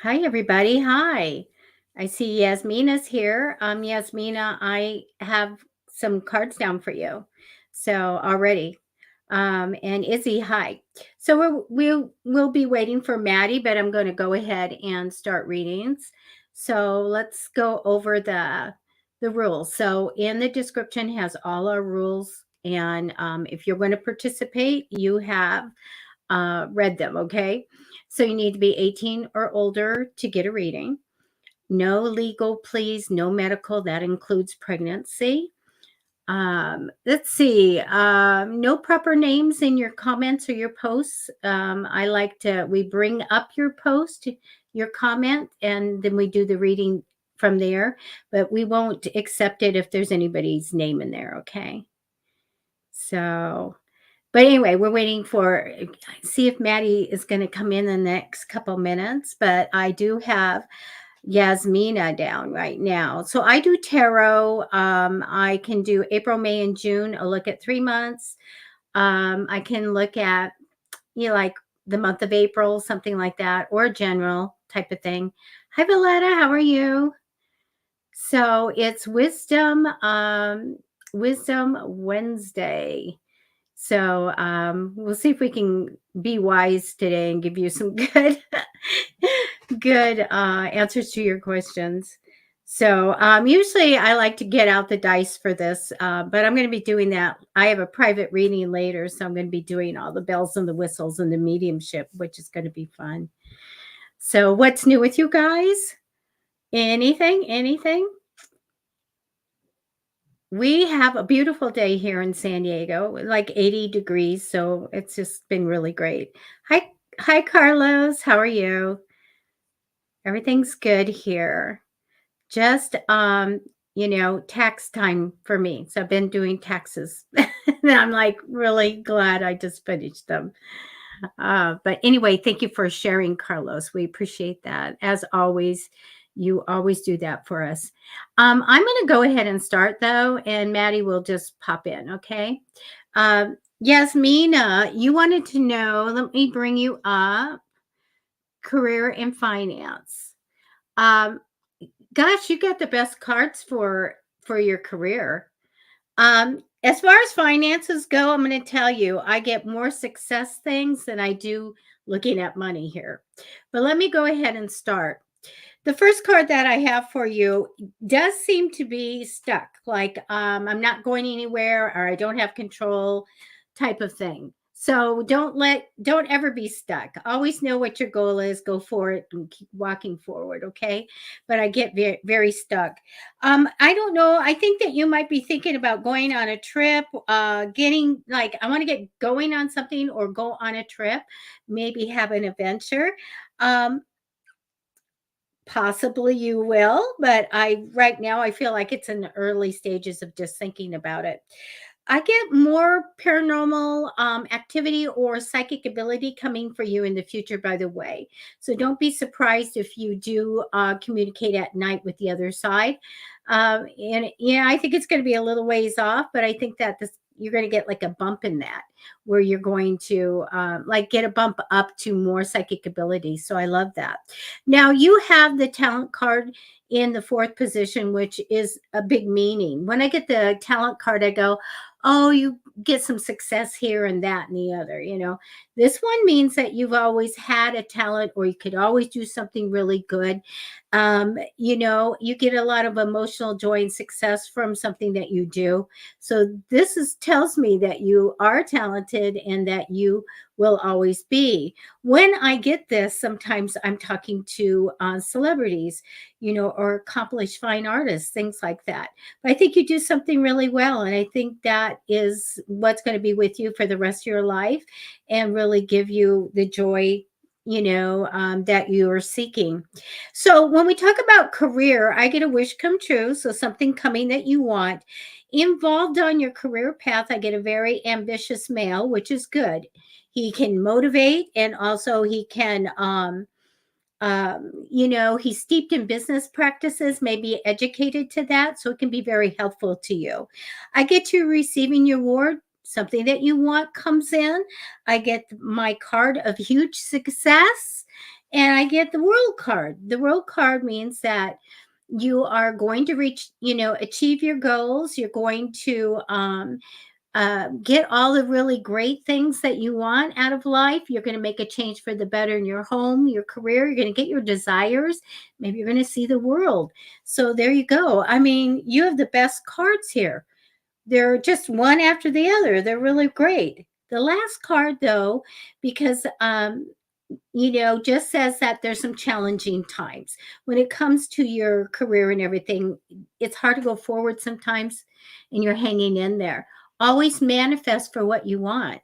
Hi, everybody. Hi. I see Yasmina's here. Yasmina, I have some cards down for you. So already. And Izzy, hi. So we'll be waiting for Maddie, but I'm going to go ahead and start readings. So let's go over the rules. So in the description has all our rules, and if you're going to participate, you have read them. Okay. So you need to be 18 or older to get a reading. No legal pleas, no medical. That includes pregnancy. Let's see. No proper names in your comments or your posts. We bring up your post, your comment, and then we do the reading from there. But we won't accept it if there's anybody's name in there. Okay. So but anyway, we're waiting for see if Maddie is going to come in the next couple minutes. But I do have Yasmina down right now. So I do tarot. I can do April, May, and June. A look at 3 months. I can look at like the month of April, something like that, or general type of thing. Hi, Valletta. How are you? So it's Wisdom Wednesday. So we'll see if we can be wise today and give you some good answers to your questions. So usually I like to get out the dice for this, but I'm going to be doing that. I have a private reading later, so I'm going to be doing all the bells and the whistles and the mediumship, which is going to be fun. So what's new with you guys? Anything? Anything? We have a beautiful day here in San Diego, like 80 degrees, so it's just been really great. Hi, Carlos. How are you? Everything's good here. Just tax time for me. So I've been doing taxes. And I'm like really glad I just finished them. But anyway, thank you for sharing, Carlos. We appreciate that. As always, you always do that for us. I'm going to go ahead and start, though, and Maddie will just pop in, okay? Yasmina, you wanted to know, let me bring you up, career and finance. Um, Gosh, you got the best cards for your career. As far as finances go, I'm going to tell you, I get more success things than I do looking at money here. But let me go ahead and start. The first card that I have for you does seem to be stuck, like I'm not going anywhere or I don't have control type of thing. So don't ever be stuck. Always know what your goal is, go for it and keep walking forward, okay? But I get very, very stuck. I don't know. I think that you might be thinking about going on a trip, getting like I want to get going on something or go on a trip, maybe have an adventure. Um, Possibly you will, but right now I feel like it's in the early stages of just thinking about it. I get more paranormal activity or psychic ability coming for you in the future, by the way. So don't be surprised if you do communicate at night with the other side. And yeah, I think it's going to be a little ways off, but I think that you're going to get like a bump in that where you're going to like get a bump up to more psychic ability. So I love that. Now you have the talent card in the fourth position, which is a big meaning. When I get the talent card, I go, oh, you get some success here and that and the other. This one means that you've always had a talent or you could always do something really good. You get a lot of emotional joy and success from something that you do. So tells me that you are talented and that you will always be. When I get this, sometimes I'm talking to celebrities, or accomplished fine artists, things like that. But I think you do something really well. And I think that is what's going to be with you for the rest of your life and really give you the joy, that you are seeking. So when we talk about career, I get a wish come true. So something coming that you want. Involved on your career path, I get a very ambitious male, which is good. He can motivate and also he can he's steeped in business practices, maybe educated to that, so it can be very helpful to you. I get you receiving your award, something that you want comes in. I get my card of huge success, And I get the world card. The world card means that you are going to reach, achieve your goals. You're going to get all the really great things that you want out of life. You're going to make a change for the better in your home, your career. You're going to get your desires. Maybe you're going to see the world. So there you go. I mean, you have the best cards here. They're just one after the other. They're really great. The last card, though, because just says that there's some challenging times when it comes to your career and everything. It's hard to go forward sometimes, and you're hanging in there. Always manifest for what you want.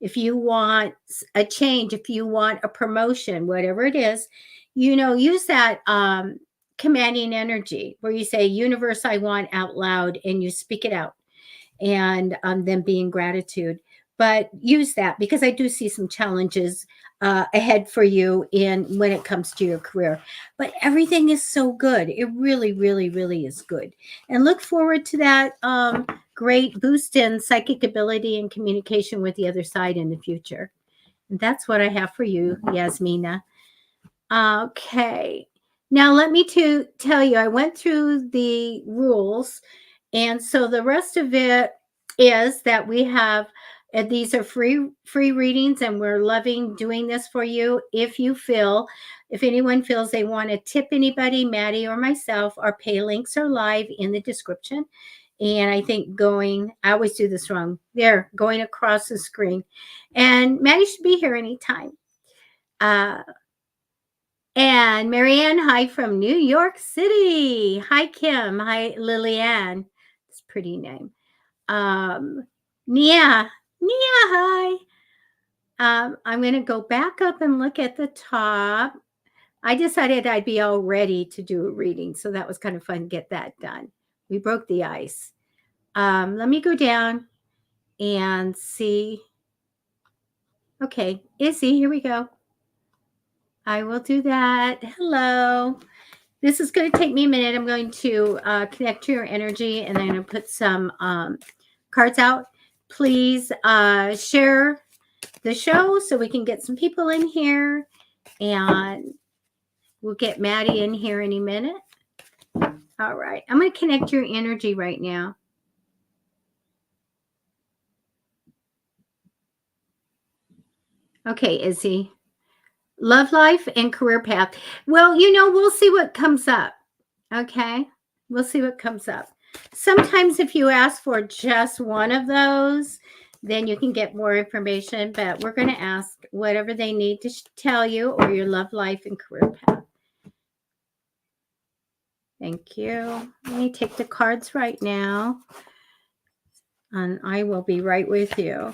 If you want a change, if you want a promotion, whatever it is, use that commanding energy where you say, universe, I want, out loud, and you speak it out, and then be in gratitude. But use that, because I do see some challenges ahead for you in when it comes to your career. But everything is so good. It really, really, really is good. And look forward to that great boost in psychic ability and communication with the other side in the future. And that's what I have for you, Yasmina. Okay. Now let me tell you, I went through the rules, and so the rest of it is that we have these are free readings, and we're loving doing this for you. If anyone feels they want to tip anybody, Maddie or myself, our pay links are live in the description. And I think I always do this wrong. There, going across the screen. And Maddie should be here anytime. And Marianne, hi from New York City. Hi, Kim. Hi, Lilianne. It's a pretty name. Nia, hi. I'm going to go back up and look at the top. I decided I'd be all ready to do a reading, so that was kind of fun to get that done. We broke the ice. Let me go down and see. Okay, Izzy, here we go. I will do that. Hello. This is going to take me a minute. I'm going to connect to your energy, and I'm going to put some cards out. Please share the show so we can get some people in here, and we'll get Maddie in here any minute. All right. I'm going to connect your energy right now. Okay, Izzy. Love life and career path. Well, we'll see what comes up. Okay. We'll see what comes up. Sometimes if you ask for just one of those, then you can get more information, but we're going to ask whatever they need to tell you, or your love life and career path. Thank you. Let me take the cards right now, and I will be right with you.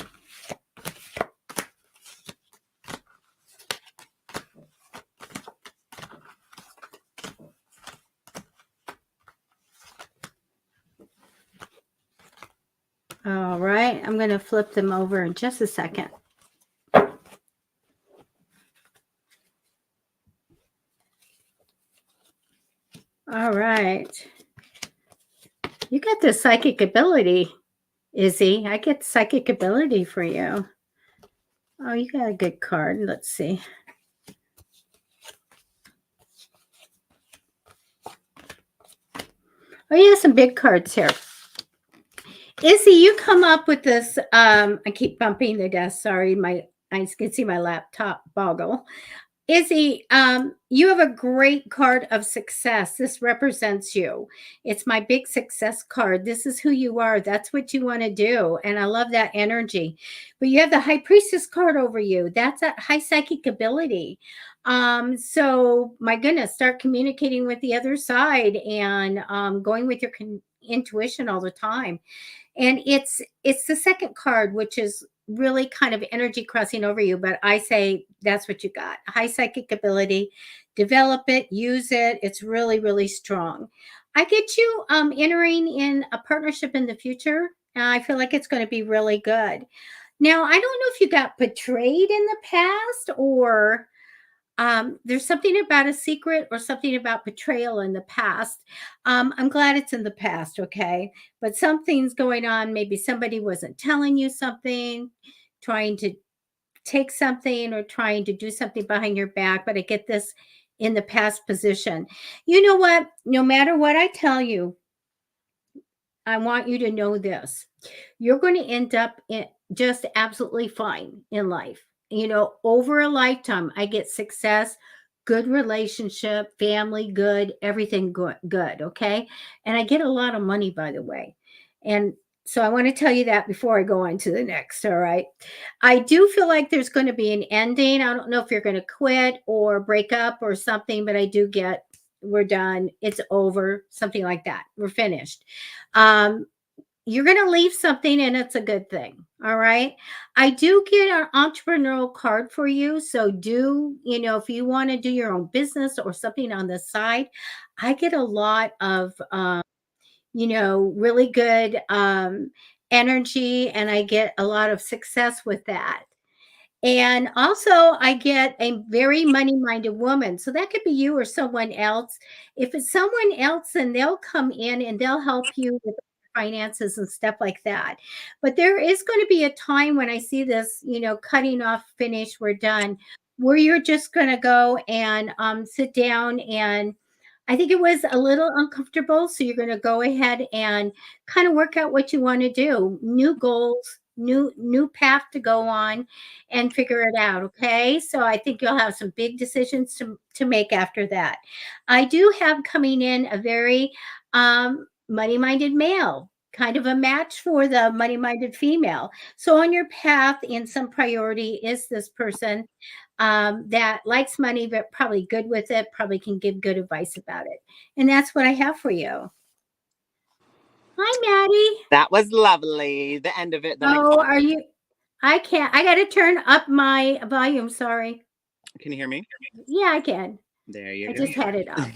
All right, I'm going to flip them over in just a second. All right. You got the psychic ability, Izzy. I get psychic ability for you. Oh, you got a good card. Let's see. Oh, you have some big cards here. Izzy, you come up with this. I keep bumping the desk. Sorry, I can see my laptop boggle. Izzy, you have a great card of success. This represents you. It's my big success card. This is who you are. That's what you want to do. And I love that energy. But you have the High Priestess card over you. That's a high psychic ability. So my goodness, start communicating with the other side, and going with your intuition all the time. And it's the second card, which is really kind of energy crossing over you, but I say that's what you got. High psychic ability. Develop it, use it. It's really, really strong. I get you entering in a partnership in the future. I feel like it's going to be really good. Now, I don't know if you got betrayed in the past, or there's something about a secret or something about betrayal in the past. I'm glad it's in the past, okay? But something's going on. Maybe somebody wasn't telling you something, trying to take something or trying to do something behind your back, but I get this in the past position. You know what? No matter what I tell you, I want you to know this. You're going to end up just absolutely fine in life. Over a lifetime, I get success, good relationship, family, good, everything good. Okay. And I get a lot of money, by the way. And so I want to tell you that before I go on to the next. All right. I do feel like there's going to be an ending. I don't know if you're going to quit or break up or something, but I do get we're done. It's over, something like that. We're finished. Um, you're going to leave something and it's a good thing. All right. I do get an entrepreneurial card for you. So if you want to do your own business or something on the side, I get a lot of, really good energy, and I get a lot of success with that. And also, I get a very money-minded woman. So that could be you or someone else. If it's someone else, then they'll come in and they'll help you with finances and stuff like that. But there is going to be a time when I see this, cutting off, finish, we're done, where you're just going to go and sit down. And I think it was a little uncomfortable. So you're going to go ahead and kind of work out what you want to do, new goals, new path to go on, and figure it out. Okay. So I think you'll have some big decisions to make after that. I do have coming in a very money minded male, kind of a match for the money minded female. So on your path, in some priority, is this person that likes money, but probably good with it, probably can give good advice about it. And that's what I have for you. Hi, Maddie. That was lovely. The end of it. Then I Oh, caught. are you? I can't. I got to turn up my volume. Sorry. Can you hear me? Yeah, I can. There you I go. just had it up.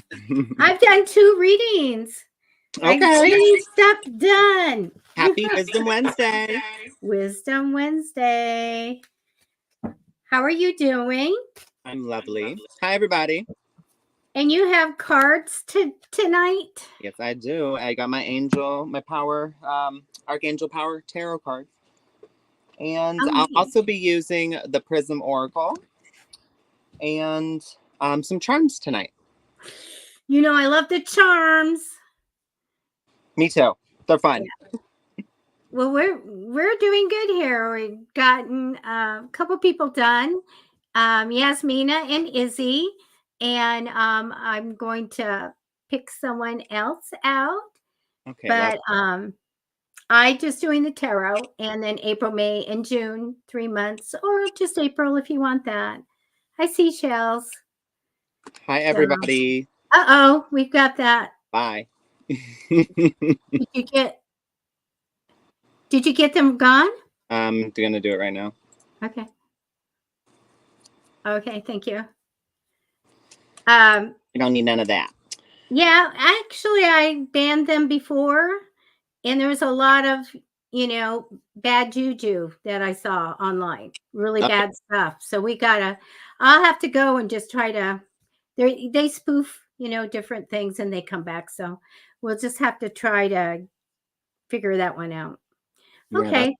I've done 2 readings. I'm Okay. getting stuff done. Happy Wisdom Wednesday. Wisdom Wednesday. How are you doing? I'm lovely. Hi, everybody. And you have cards tonight? Yes, I do. I got my power, Archangel Power Tarot card. And Oh, I'll yeah. also be using the Prism Oracle and some charms tonight. I love the charms. Me too. They're fun. Yeah. Well, we're doing good here. We've gotten a couple people done. Yasmina and Izzy, and I'm going to pick someone else out. Okay, But I just doing the tarot, and then April, May, and June, 3 months, or just April if you want that. Hi, seashells. Hi, So, everybody. we've got that. Bye. Did you get? Did you get them gone? I'm going to do it right now. Okay. Okay, thank you. I don't need none of that. Yeah, actually, I banned them before, and there was a lot of, bad juju that I saw online, really Okay. bad stuff. So I'll have to go and just try to, they spoof, different things and they come back. So we'll just have to try to figure that one out. Yeah, Okay.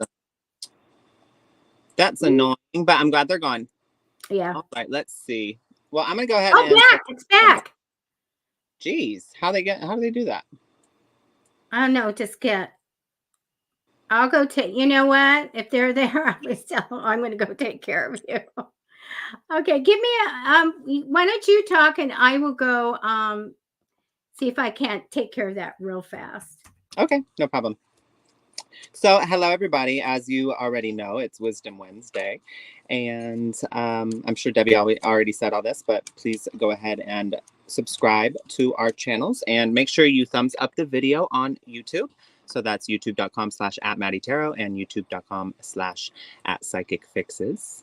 that's annoying, but I'm glad they're gone. Yeah. All right, let's see. Well, I'm gonna go ahead Oh, and. back! It's back. Jeez, how do they do that? I don't know. I'll go take. You know what? If they're there, I'm going to go take care of you. Okay, give me why don't you talk and I will go see if I can't take care of that real fast. Okay, no problem. So, hello everybody. As you already know, it's Wisdom Wednesday, and I'm sure Debbie already said all this, but please go ahead and subscribe to our channels and make sure you thumbs up the video on YouTube. So that's youtube.com/@MattyTarot and youtube.com/@PsychicFixes.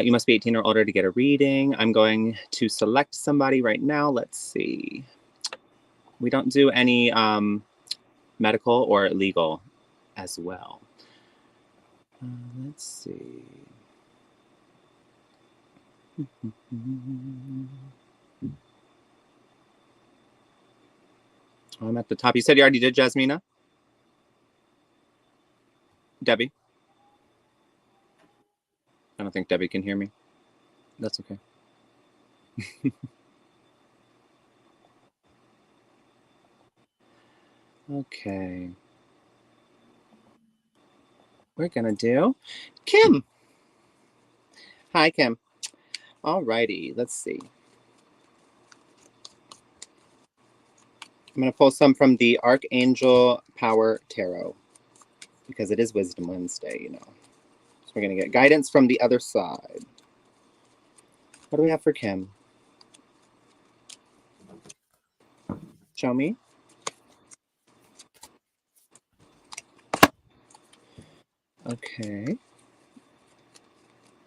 You must be 18 or older to get a reading. I'm going to select somebody right now. Let's see. We don't do any medical or legal as well. Let's see. I'm at the top. You said you already did, Jasmina? Debbie? I don't think Debbie can hear me. That's okay. Okay. We're gonna do Kim. Hi, Kim. Alrighty, let's see. I'm gonna pull some from the Archangel Power Tarot because it is Wisdom Wednesday, you know. So we're gonna get guidance from the other side. What do we have for Kim? Show me. Okay.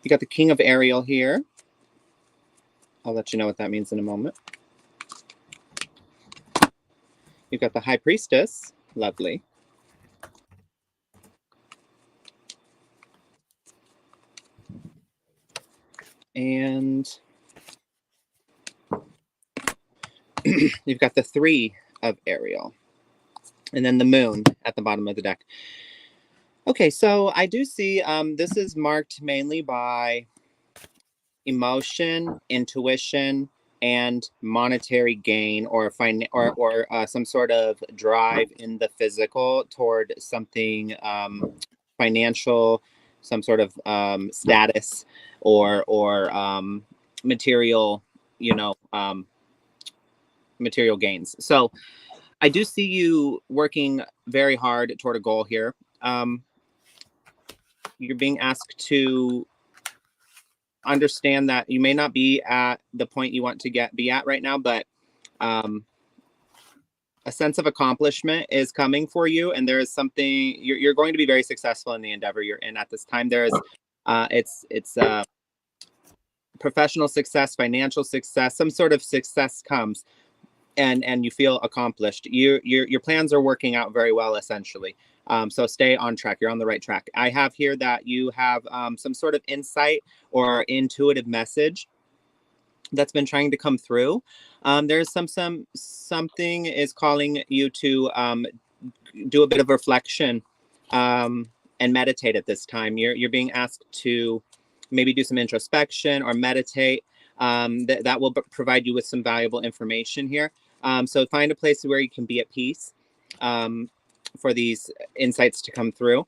You got the King of Ariel here. I'll let you know what that means in a moment. You've got the High Priestess. Lovely. And you've got the Three of Ariel. And then the Moon at the bottom of the deck. Okay, so I do see this is marked mainly by emotion, intuition, and monetary gain, or some sort of drive in the physical toward something financial, some sort of status, or material, you know, material gains. So I do see you working very hard toward a goal here. You're being asked to understand that you may not be at the point you want to be at right now, but a sense of accomplishment is coming for you, and there is something you're going to be very successful in the endeavor you're in at this time. There is it's professional success, financial success, some sort of success comes, and you feel accomplished. Your plans are working out very well, essentially. So stay on track. You're on the right track. I have here that you have some sort of insight or intuitive message that's been trying to come through. There's something is calling you to do a bit of reflection and meditate at this time. You're being asked to maybe do some introspection or meditate. That will provide you with some valuable information here. So find a place where you can be at peace for these insights to come through.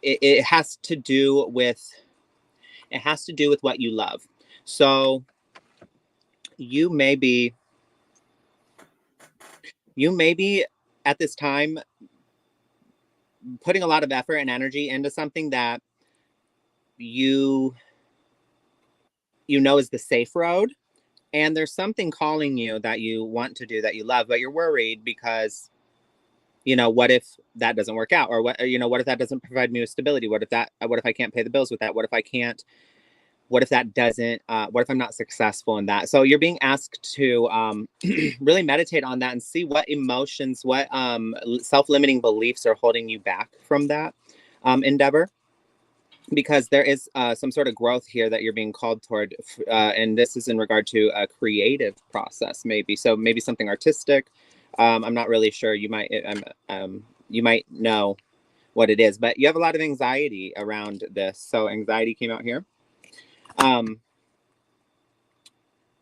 It has to do with what you love. So you may be at this time putting a lot of effort and energy into something that you know is the safe road, and there's something calling you that you want to do, that you love, but you're worried because what if that doesn't work out, or what if that doesn't provide me with stability? What if I can't pay the bills with that? What if that doesn't what if I'm not successful in that? So you're being asked to really meditate on that and see what emotions, what self-limiting beliefs are holding you back from that endeavor, because there is some sort of growth here that you're being called toward, and this is in regard to a creative process, maybe something artistic. I'm not really sure. You might know what it is, but you have a lot of anxiety around this. So anxiety came out here.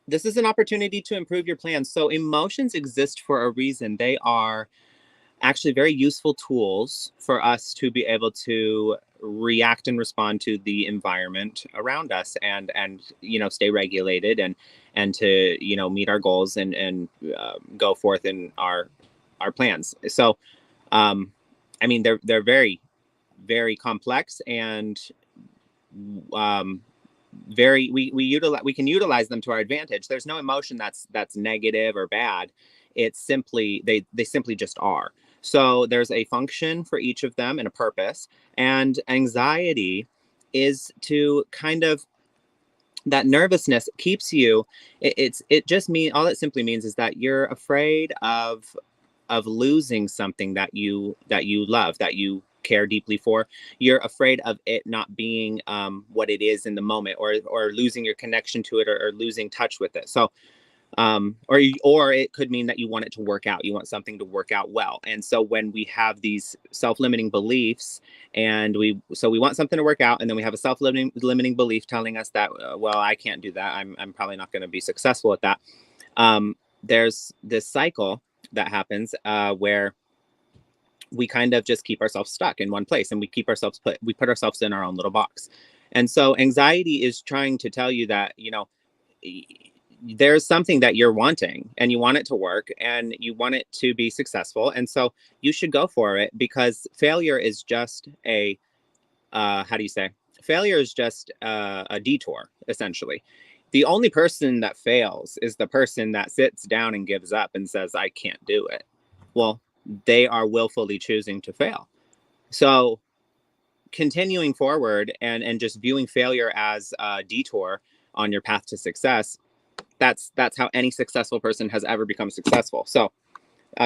This is an opportunity to improve your plans. So emotions exist for a reason. They are actually very useful tools for us to be able to react and respond to the environment around us, and stay regulated, and to meet our goals, and go forth in our plans. So I mean, they're very, very complex, and we can utilize them to our advantage. There's no emotion that's negative or bad. It's simply they simply just are. So there's a function for each of them and a purpose. And anxiety is to kind of, that nervousness keeps you, it just mean all it simply means is that you're afraid of losing something that you love, that you care deeply for. You're afraid of it not being what it is in the moment, or losing your connection to it, or losing touch with it. So Or it could mean that you want it to work out. You want something to work out well. And so when we have these self-limiting beliefs, and we want something to work out, and then we have a self-limiting belief telling us that, well, I can't do that. I'm probably not going to be successful at that. There's this cycle that happens where we kind of just keep ourselves stuck in one place, and we put ourselves in our own little box. And so anxiety is trying to tell you that, there's something that you're wanting, and you want it to work, and you want it to be successful. And so you should go for it, because failure is just failure is just a detour, essentially. The only person that fails is the person that sits down and gives up and says, I can't do it. Well, they are willfully choosing to fail. So continuing forward and just viewing failure as a detour on your path to success, that's how any successful person has ever become successful. So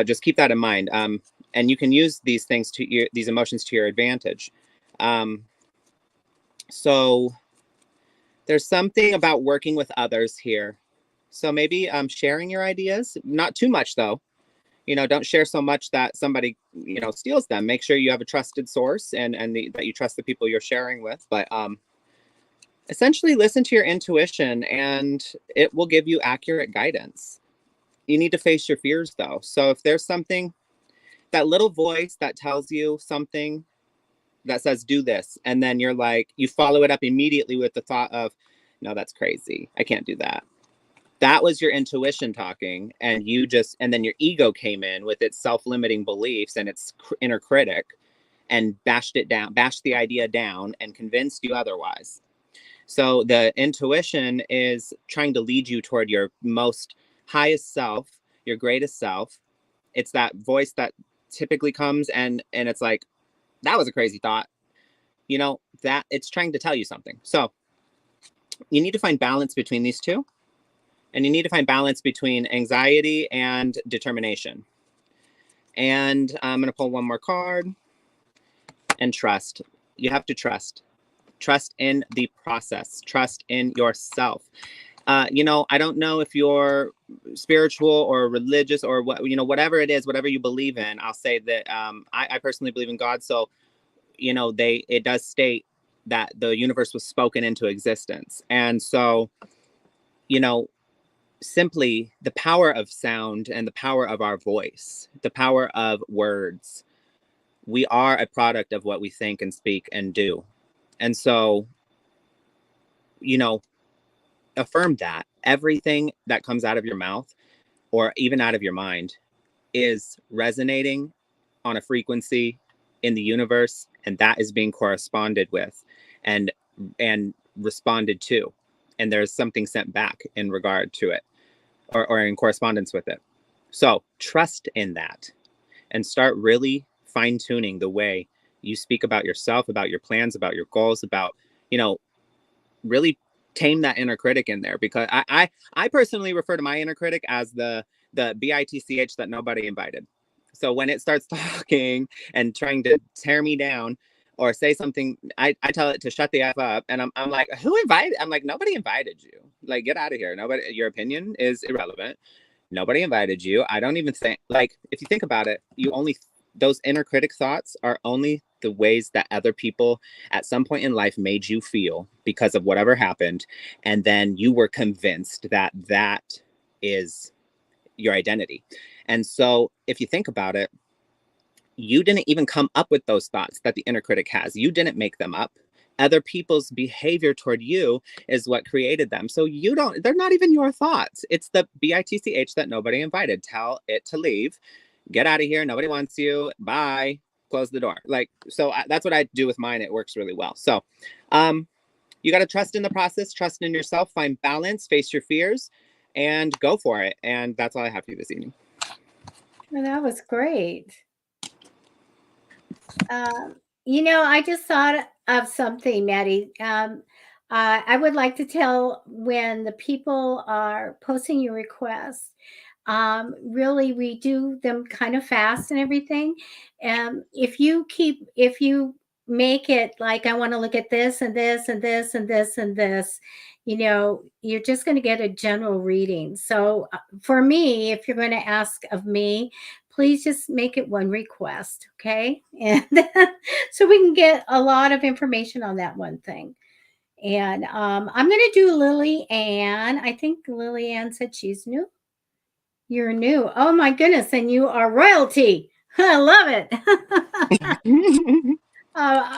just keep that in mind. And you can use these things these emotions to your advantage. So there's something about working with others here. So maybe sharing your ideas, not too much though. Don't share so much that somebody, steals them. Make sure you have a trusted source, and that you trust the people you're sharing with. But essentially listen to your intuition, and it will give you accurate guidance. You need to face your fears though. So if there's something, that little voice that tells you something that says, do this, and then you're like, you follow it up immediately with the thought of, no, that's crazy. I can't do that. That was your intuition talking, and then your ego came in with its self-limiting beliefs and its inner critic, and bashed the idea down, and convinced you otherwise. So the intuition is trying to lead you toward your most highest self, your greatest self. It's that voice that typically comes and it's like, that was a crazy thought. That it's trying to tell you something. So you need to find balance between these two. And you need to find balance between anxiety and determination. And I'm going to pull one more card. And trust. You have to trust. Trust in the process. Trust in yourself. I don't know if you're spiritual or religious or whatever it is, whatever you believe in. I'll say that I personally believe in God. So, it does state that the universe was spoken into existence. And so, simply the power of sound and the power of our voice, the power of words. We are a product of what we think and speak and do. And so, affirm that everything that comes out of your mouth or even out of your mind is resonating on a frequency in the universe, and that is being corresponded with and responded to. And there's something sent back in regard to it. Or in correspondence with it. So trust in that, and start really fine-tuning the way you speak about yourself, about your plans, about your goals, about, really tame that inner critic in there. Because I personally refer to my inner critic as the bitch that nobody invited. So when it starts talking and trying to tear me down or say something, I tell it to shut the F up. And I'm like, who invited? I'm like, nobody invited you. Like, get out of here. Nobody, your opinion is irrelevant. Nobody invited you. I don't even think, like, if you think about it, those inner critic thoughts are only the ways that other people at some point in life made you feel because of whatever happened. And then you were convinced that that is your identity. And so if you think about it, you didn't even come up with those thoughts that the inner critic has. You didn't make them up. Other people's behavior toward you is what created them. So they're not even your thoughts. It's the bitch that nobody invited. Tell it to leave. Get out of here. Nobody wants you. Bye. Close the door. That's what I do with mine. It works really well. So you got to trust in the process, trust in yourself, find balance, face your fears, and go for it. And that's all I have for you this evening. Well, that was great. I just thought of something, Matty. I would like to tell when the people are posting your requests, really we do them kind of fast and everything. If you make it like, I want to look at this and this and this and this and this, you're just going to get a general reading. So for me, if you're going to ask of me, please just make it one request, okay? And so we can get a lot of information on that one thing. And I'm going to do Lily Ann. I think Lily Ann said she's new. You're new. Oh my goodness. And you are royalty. I love it.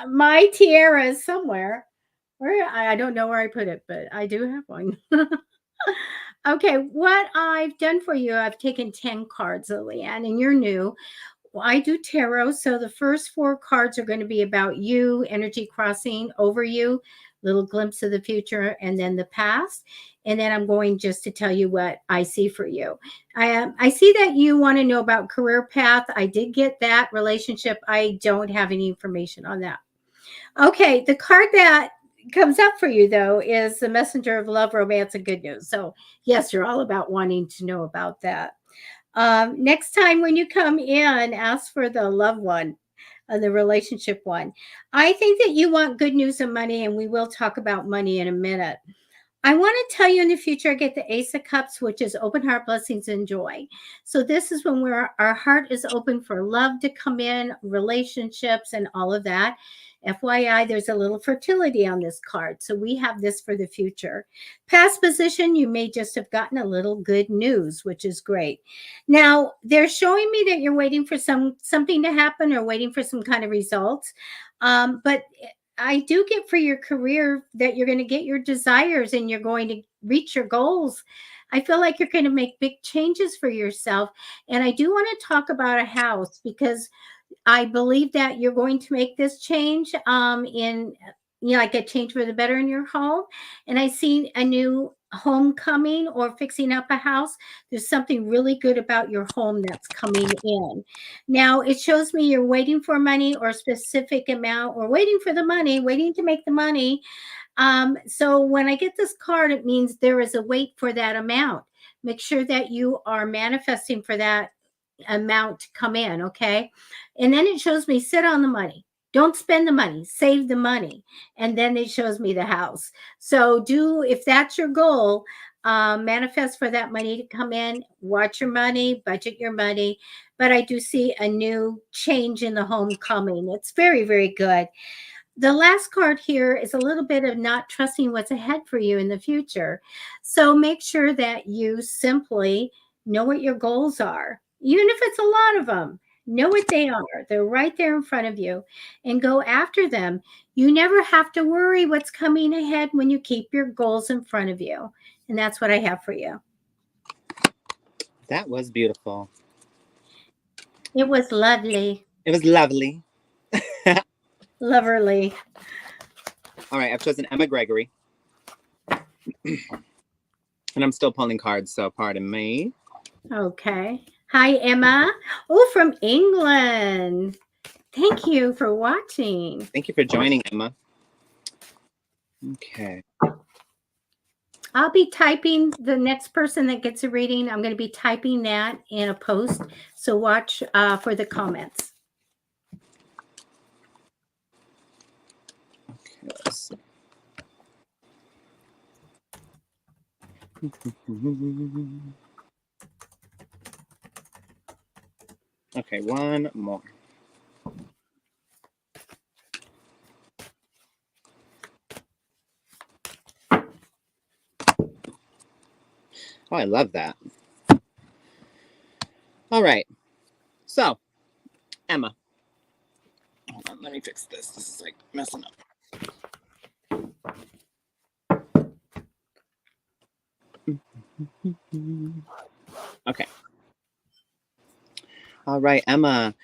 My tiara is somewhere. Where I don't know where I put it, but I do have one. Okay, what I've done for you, I've taken 10 cards, Liliane, and you're new. Well, I do tarot, so the first 4 cards are going to be about you, energy crossing over you, little glimpse of the future, and then the past. And then I'm going just to tell you what I see for you. I see that you want to know about career path. I did get that relationship. I don't have any information on that. Okay, the card that comes up for you though is the messenger of love, romance, and good news. So yes, you're all about wanting to know about that. Next time when you come in, ask for the loved one, the relationship one. I think that you want good news and money, and we will talk about money in a minute. I want to tell you in the future, I get the Ace of Cups, which is open heart, blessings, and joy. So this is when our heart is open for love to come in, relationships, and all of that. FYI, there's a little fertility on this card. So we have this for the future. Past position, you may just have gotten a little good news, which is great. Now, they're showing me that you're waiting for something to happen or waiting for some kind of results. But I do get for your career that you're going to get your desires and you're going to reach your goals. I feel like you're going to make big changes for yourself. And I do want to talk about a house because I believe that you're going to make this change in like a change for the better in your home. And I see a new home coming or fixing up a house. There's something really good about your home that's coming in. Now it shows me you're waiting for money or a specific amount or waiting for the money, waiting to make the money. So when I get this card, it means there is a wait for that amount. Make sure that you are manifesting for that amount to come in, okay? And then it shows me sit on the money. Don't spend the money, save the money. And then it shows me the house. So if that's your goal, manifest for that money to come in, watch your money, budget your money. But I do see a new change in the home coming. It's very, very good. The last card here is a little bit of not trusting what's ahead for you in the future. So make sure that you simply know what your goals are, even if it's a lot of them. Know what they are. They're right there in front of you and go after them. You never have to worry what's coming ahead when you keep your goals in front of you. And that's what I have for you. That was beautiful. It was lovely. It was lovely. Loverly. All right, I've chosen Emma Gregory. And I'm still pulling cards, so pardon me. Okay. Hi, Emma. Oh, from England. Thank you for watching. Thank you for joining, Emma. Okay. I'll be typing the next person that gets a reading. I'm going to be typing that in a post. So watch for the comments. Okay, let's see. Okay, one more. Oh, I love that. All right. So, Emma. Hold on, let me fix this. This is like messing up. Okay. All right, Emma.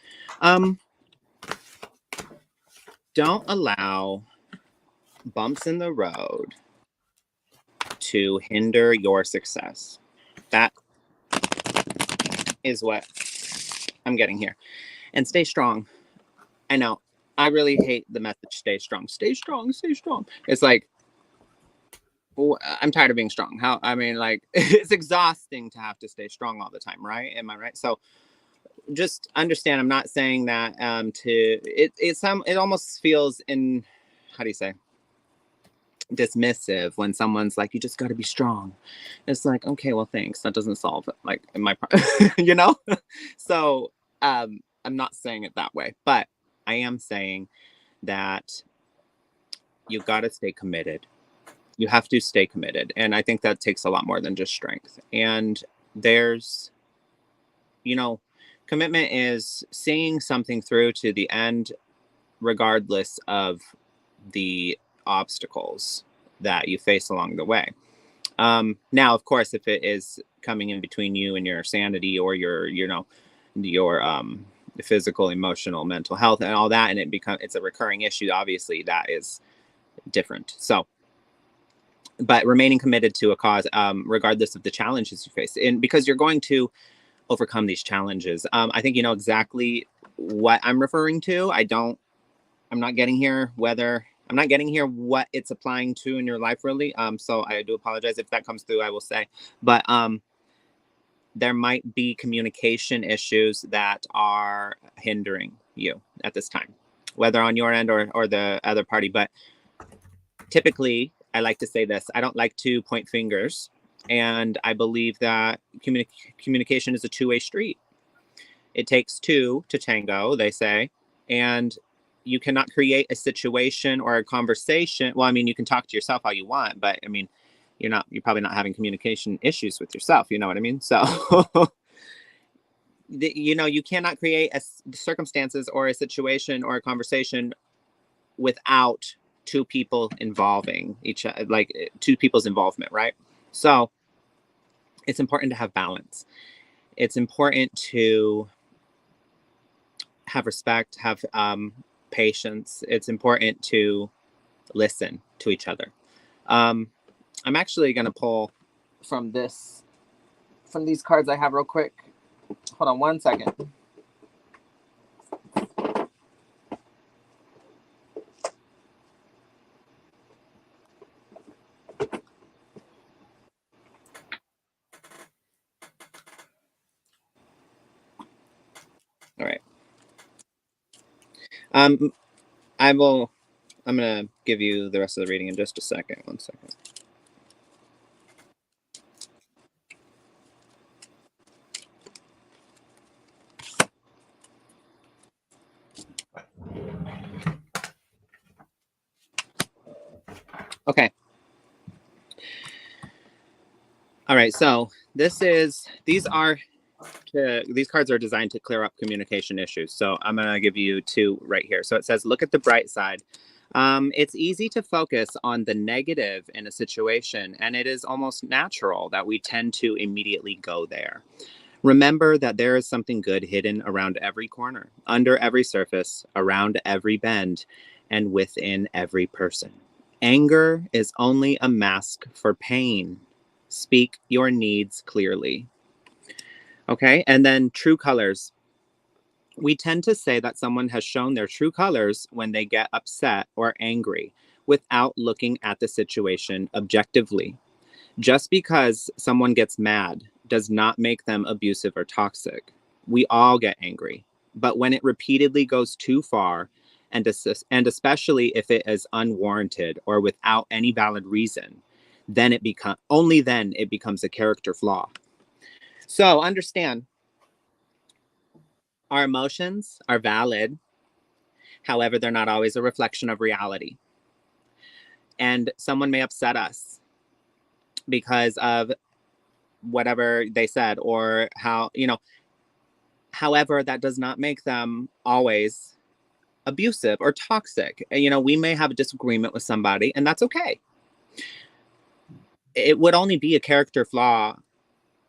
Don't allow bumps in the road to hinder your success. That is what I'm getting here. And stay strong. I know. I really hate the message stay strong. Stay strong, stay strong. It's like, I'm tired of being strong. It's exhausting to have to stay strong all the time, right? Am I right? So just understand, I'm not saying that it almost feels how do you say? dismissive when someone's like, you just got to be strong. It's like, okay, well, thanks. That doesn't solve it. Like in my, you know? So I'm not saying it that way, but I am saying that you got to stay committed. You have to stay committed. And I think that takes a lot more than just strength. And there's, you know, commitment is seeing something through to the end, regardless of the obstacles that you face along the way. Now, of course, if it is coming in between you and your sanity or your, you know, your physical, emotional, mental health and all that, and it's a recurring issue, obviously that is different. So, but remaining committed to a cause, regardless of the challenges you face, and because you're going to overcome these challenges. I think you know exactly what I'm referring to. I'm not getting here what it's applying to in your life really. So I do apologize if that comes through, I will say. But there might be communication issues that are hindering you at this time, whether on your end or the other party. But typically, I like to say this, I don't like to point fingers. And I believe that communication is a two-way street. It takes two to tango, they say. And you cannot create a situation or a conversation. Well, I mean, you can talk to yourself all you want, but I mean, you're probably not having communication issues with yourself. You know what I mean? So, you know, you cannot create circumstances or a situation or a conversation without two people involving each other, like two people's involvement, right? So it's important to have balance. It's important to have respect, have patience. It's important to listen to each other. I'm actually going to pull from these cards I have real quick. Hold on one second. All right. I'm going to give you the rest of the reading in just a second. One second. Okay. All right. So these cards are designed to clear up communication issues. So I'm going to give you two right here. So it says, look at the bright side. It's easy to focus on the negative in a situation, and it is almost natural that we tend to immediately go there. Remember that there is something good hidden around every corner, under every surface, around every bend, and within every person. Anger is only a mask for pain. Speak your needs clearly. Okay, and then true colors. We tend to say that someone has shown their true colors when they get upset or angry without looking at the situation objectively. Just because someone gets mad does not make them abusive or toxic. We all get angry, but when it repeatedly goes too far, and especially if it is unwarranted or without any valid reason, then it becomes a character flaw. So understand, our emotions are valid. However, they're not always a reflection of reality. And someone may upset us because of whatever they said or how, however, that does not make them always abusive or toxic. We may have a disagreement with somebody, and that's okay. It would only be a character flaw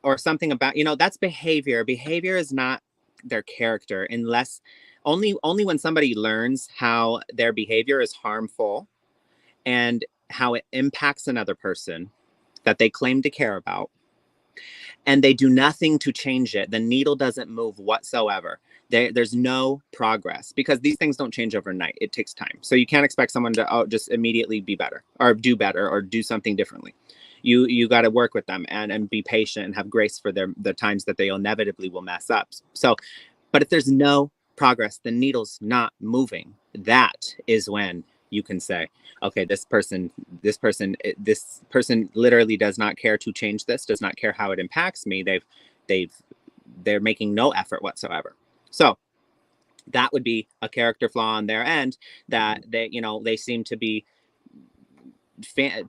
or something about, that's behavior. Behavior is not their character, unless only when somebody learns how their behavior is harmful and how it impacts another person that they claim to care about, and they do nothing to change it. The needle doesn't move whatsoever. There's no progress, because these things don't change overnight. It takes time. So you can't expect someone to just immediately be better or do better or do something differently. You got to work with them and be patient and have grace for the times that they inevitably will mess up. So, but if there's no progress, the needle's not moving. That is when you can say, okay, this person literally does not care to change this, does not care how it impacts me. They're making no effort whatsoever. So that would be a character flaw on their end, that they seem to be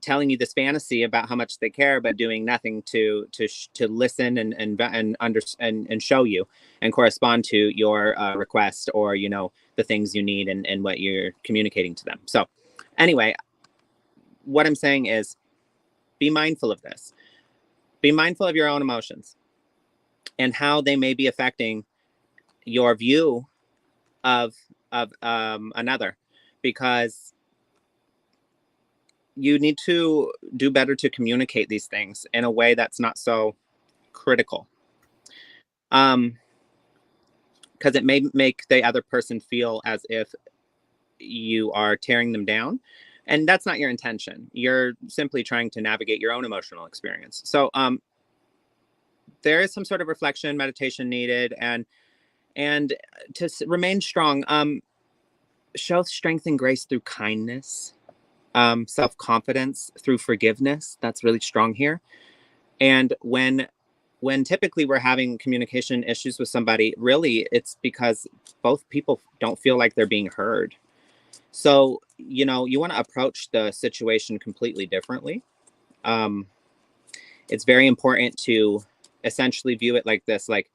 telling you this fantasy about how much they care, but doing nothing to listen and show you and correspond to your request, or the things you need, and what you're communicating to them. So anyway, what I'm saying is, be mindful of this. Be mindful of your own emotions and how they may be affecting your view of another, because you need to do better to communicate these things in a way that's not so critical. Because it may make the other person feel as if you are tearing them down, and that's not your intention. You're simply trying to navigate your own emotional experience. So there is some sort of reflection, meditation needed, and to remain strong, show strength and grace through kindness, self-confidence through forgiveness. That's really strong here. And when typically we're having communication issues with somebody, really it's because both people don't feel like they're being heard. So you want to approach the situation completely differently. It's very important to essentially view it like this, like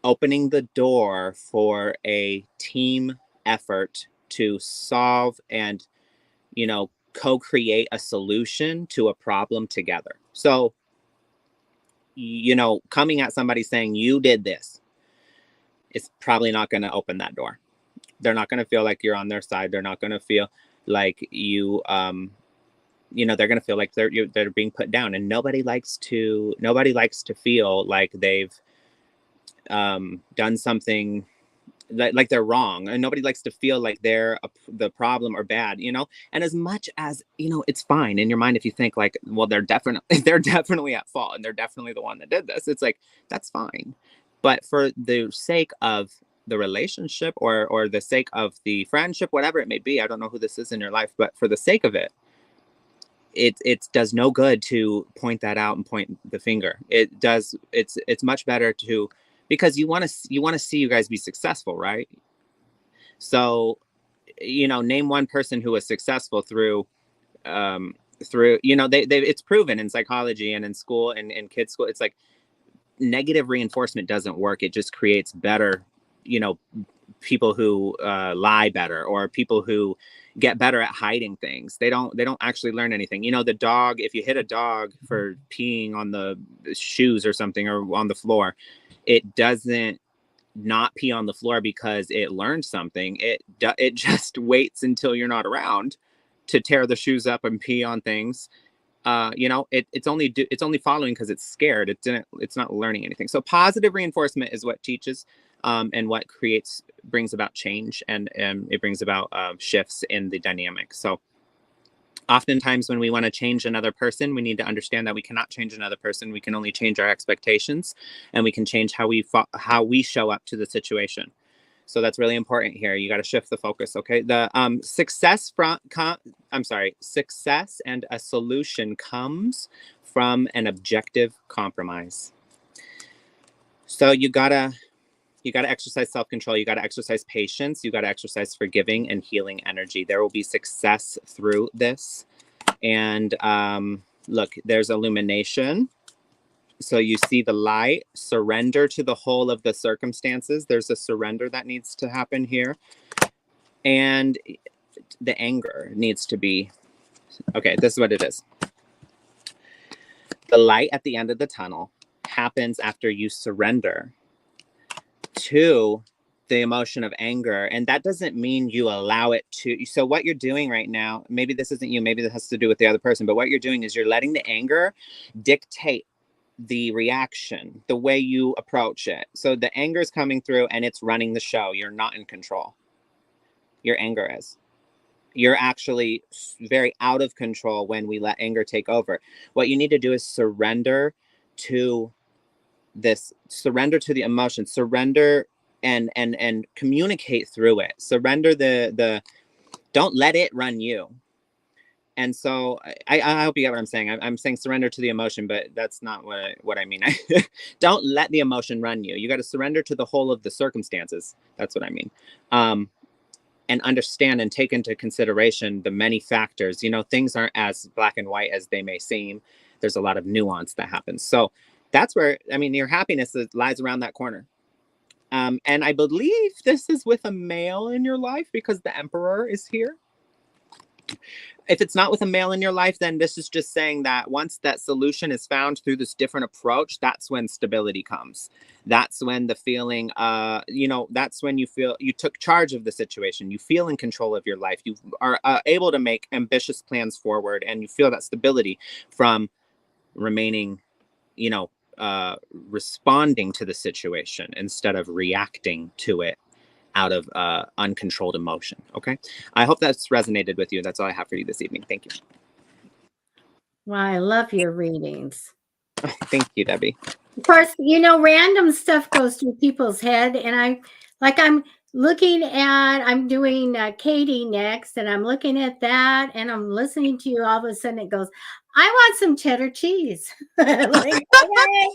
opening the door for a team effort to solve and co-create a solution to a problem together. So coming at somebody saying you did this, it's probably not going to open that door. They're not going to feel like you're on their side. They're not going to feel like they're going to feel like they're being put down, and nobody likes to feel like they've done something like they're wrong, and nobody likes to feel like they're the problem or bad. And as much as it's fine in your mind if you think like, well, they're definitely at fault and they're definitely the one that did this. It's like, that's fine, but for the sake of the relationship, or the sake of the friendship, whatever it may be, I don't know who this is in your life, but for the sake of it, it does no good to point that out and point the finger. It's much better to, because you want to see you guys be successful, right? So name one person who was successful through they it's proven in psychology and in school and in kids school. It's like, negative reinforcement doesn't work. It just creates better people who lie better, or people who get better at hiding things. They don't actually learn anything. The dog, if you hit a dog for peeing on the shoes or something, or on the floor, it doesn't not pee on the floor because it learned something. It just waits until you're not around to tear the shoes up and pee on things. It's only following because it's scared. It's not learning anything. So positive reinforcement is what teaches, and what brings about change, and it brings about shifts in the dynamic. So oftentimes when we want to change another person, we need to understand that we cannot change another person. We can only change our expectations, and we can change how we show up to the situation. So that's really important here. You got to shift the focus. Okay. The success and a solution comes from an objective compromise. So you gotta exercise self-control. You gotta exercise patience. You gotta exercise forgiving and healing energy. There will be success through this. And look, there's illumination. So you see the light, surrender to the whole of the circumstances. There's a surrender that needs to happen here. And the anger needs to be, okay, this is what it is. The light at the end of the tunnel happens after you surrender to the emotion of anger. And that doesn't mean you allow it to. So what you're doing right now, maybe this isn't you, maybe this has to do with the other person, but what you're doing is you're letting the anger dictate the reaction, the way you approach it. So the anger is coming through and it's running the show. You're not in control. Your anger is. You're actually very out of control when we let anger take over. What you need to do is surrender to this, surrender to the emotion, surrender and communicate through it. Surrender the Don't let it run you. And so I hope you get what I'm saying. I'm saying surrender to the emotion, but that's not what I mean. Don't let the emotion run you. You got to surrender to the whole of the circumstances. That's what I mean. And understand and take into consideration the many factors. You know, things aren't as black and white as they may seem. There's a lot of nuance that happens. So that's where, I mean, your happiness lies around that corner. And I believe this is with a male in your life because the Emperor is here. If it's not with a male in your life, then this is just saying that once that solution is found through this different approach, that's when stability comes. That's when the feeling, that's when you feel you took charge of the situation. You feel in control of your life. You are able to make ambitious plans forward, and you feel that stability from remaining, responding to the situation instead of reacting to it out of uncontrolled emotion. Okay. I hope that's resonated with you. That's all I have for you this evening. Thank you. Well, I love your readings. Thank you, Debbie. Of course, random stuff goes through people's head, and I'm looking at, I'm doing Katie next, and I'm looking at that, and I'm listening to you. All of a sudden, it goes, I want some cheddar cheese. Like, okay,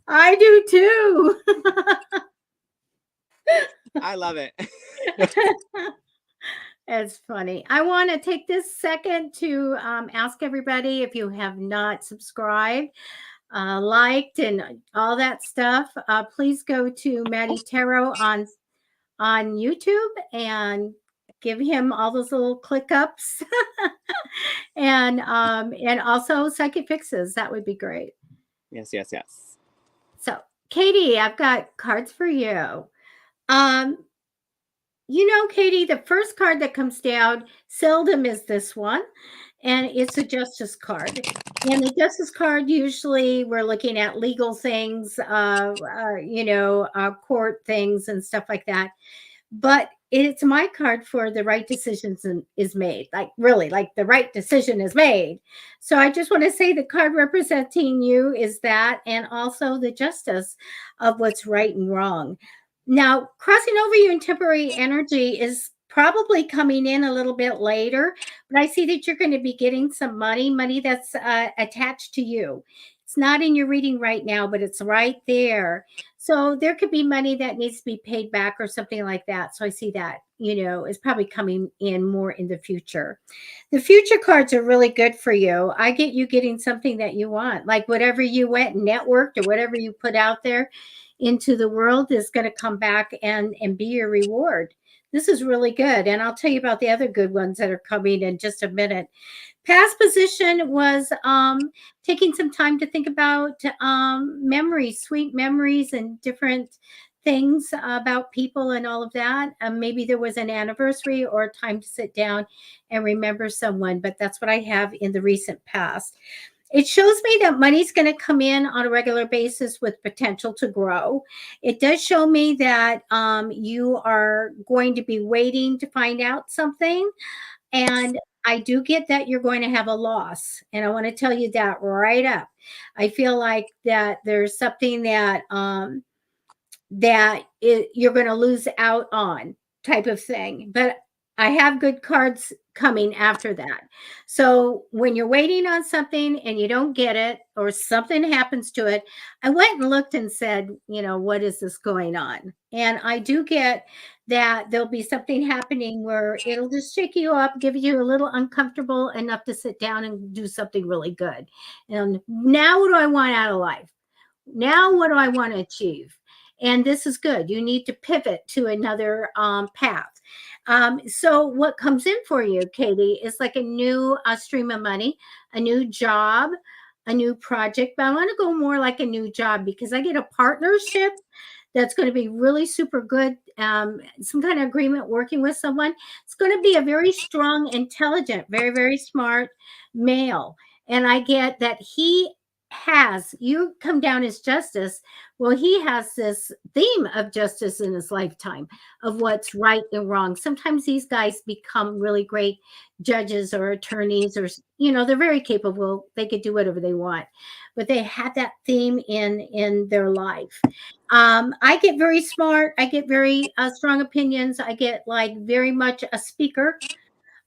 I do too. I love it. It's funny. I want to take this second to ask everybody, if you have not subscribed, liked, and all that stuff, please go to Matty Tarot on YouTube and give him all those little click ups, and also psychic fixes. That would be great. Yes, yes, yes. So, Katie, I've got cards for you. Katie, the first card that comes down seldom is this one, and it's a justice card. And the justice card, usually we're looking at legal things, court things and stuff like that. But it's my card for the right decisions is made. Like, really, like the right decision is made. So I just want to say the card representing you is that, and also the justice of what's right and wrong. Now, crossing over you in temporary energy is probably coming in a little bit later, but I see that you're going to be getting some money that's attached to you. It's not in your reading right now, but it's right there. So there could be money that needs to be paid back or something like that. So I see that, is probably coming in more in the future. The future cards are really good for you. I get you getting something that you want, like whatever you went and networked or whatever you put out there into the world is going to come back and be your reward. This is really good. And I'll tell you about the other good ones that are coming in just a minute. Past position was taking some time to think about memories, sweet memories, and different things about people and all of that. Maybe there was an anniversary or a time to sit down and remember someone, but that's what I have in the recent past. It shows me that money's going to come in on a regular basis with potential to grow. It does show me that you are going to be waiting to find out something. And I do get that you're going to have a loss. And I want to tell you that right up. I feel like that there's something that you're going to lose out on, type of thing. But I have good cards coming after that. So when you're waiting on something and you don't get it or something happens to it, I went and looked and said, what is this going on? And I do get that there'll be something happening where it'll just shake you up, give you a little uncomfortable enough to sit down and do something really good. And now what do I want out of life? Now what do I want to achieve? And this is good. You need to pivot to another path. So what comes in for you, Katie, is like a new stream of money, a new job, a new project. But I want to go more like a new job because I get a partnership that's going to be really super good. Some kind of agreement working with someone. It's going to be a very strong, intelligent, very, very smart male. And I get that you come down as justice. Well, he has this theme of justice in his lifetime of what's right and wrong. Sometimes these guys become really great judges or attorneys, or they're very capable. They could do whatever they want, but they have that theme in their life. I get very smart. I get very strong opinions. I get like very much a speaker.